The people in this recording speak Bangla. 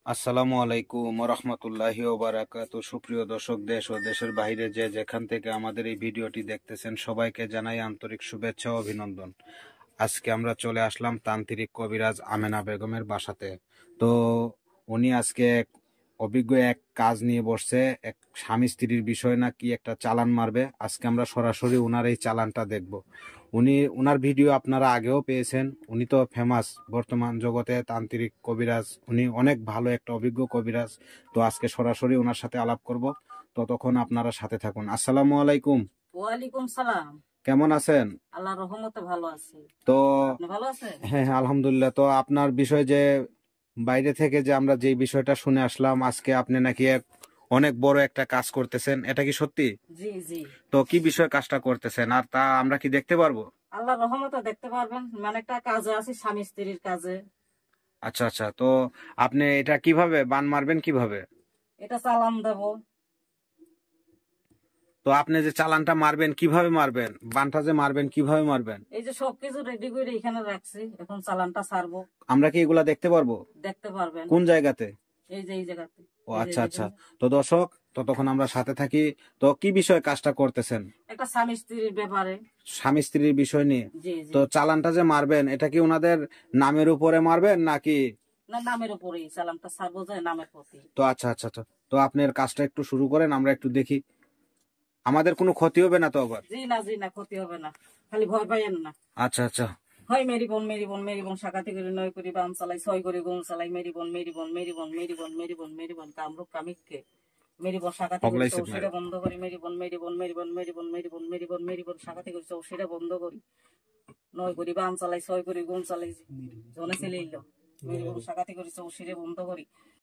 আসসালামু আলাইকুম রহমতুল্লাহি ওয়া বারাকাতুহু। সুপ্রিয় দর্শক, দেশ ও দেশের বাইরে যে যেখান থেকে আমাদের এই ভিডিওটি দেখতেছেন সবাইকে জানাই আন্তরিক শুভেচ্ছা ও অভিনন্দন। আজকে আমরা চলে আসলাম তান্ত্রিক কবিরাজ আমেনা বেগমের বাসাতে। তো উনি আজকে অভিজ্ঞ এক কাজ নিয়ে বসছে, এক স্বামী স্ত্রীর বিষয় নাকি একটা চালান মারবে। আজকে আমরা সরাসরি উনার এই চালানটা দেখব। উনার ভিডিও আপনারা আগেও পেয়েছেন। উনি তো ফেমাস বর্তমান জগতে তান্ত্রিক কবিরাজ, উনি অনেক ভালো একটা অভিজ্ঞ কবিরাজ। তো আজকে সরাসরি ওনার সাথে আলাপ করব, ততক্ষণ আপনারা সাথে থাকুন। আসসালামু আলাইকুম। ওয়ালাইকুম সালাম। কেমন আছেন? আল্লাহর রহমতে ভালো আছি। তো আপনি ভালো আছেন? হ্যাঁ হ্যাঁ, আলহামদুলিল্লাহ। তো আপনার বিষয় যে বাইরে থেকে যে আমরা যে বিষয়টা শুনে আসলাম, আজকে আপনি নাকি অনেক বড় একটা কাজ করতেছেন, এটা কি সত্যি? জি জি। তো কি বিষয় কাজটা করতেছেন, আর তা আমরা কি দেখতে পারবো? আল্লাহর রহমতে দেখতে পারবেন। মানে একটা কাজে আছি, স্বামী স্ত্রীর কাজে। আচ্ছা আচ্ছা। তো আপনি এটা কিভাবে বান মারবেন কিভাবে? এটা চালান দেব। তো আপনি যে চালানটা মারবেন কিভাবে মারবেন, বানটা যে মারবেন কিভাবে মারবেন? এই যে সবকিছু রেডি করে এখানে রাখছি, এখন চালানটা ছাড়বো। আমরা কি এগুলা দেখতে পারবো? দেখতে পারবেন। কোন জায়গাতে? এই যে এই জায়গাতে। ও এই যে আচ্ছা আচ্ছা। দেখেন। তো দর্শক, ততক্ষণ আমরা সাথে থাকি। তো কি বিষয়ে কাজটা করতেছেন? একটা স্বামী স্ত্রীর ব্যাপারে। স্বামী স্ত্রীর বিষয় নিয়ে। জি জি। তো চালানটা যে মারবেন, এটা কি ওনাদের নামের উপরে মারবেন নাকি? না, নামের উপরেই চালানটা ছাড়বো, যায় নামের প্রতি। তো আচ্ছা আচ্ছা আচ্ছা। তো আপনার কাজটা একটু শুরু করেন, আমরা একটু দেখি। আমাদের কোনো ক্ষতি হবে না তো আবার? জি না, ক্ষতি হবে না। খালি ভয় পাইয়েন না। আচ্ছা আচ্ছা। হয় মেরি বোন শাখাতি করে নয় করি বাম চালাই ছয় করে গুম চালাই মেরি বোন কামরূপ কামিককে মেরি বোন শাখাতি করে হগলাইছে চৌশিটা বন্ধ করি মেরি বোন শাখাতি করে চৌশিটা বন্ধ করি নয় করি বাম চালাই ছয় করে গুম চালাই জনে ছেলে মেরি বোন শাখাতি করে চৌশিটা বন্ধ করি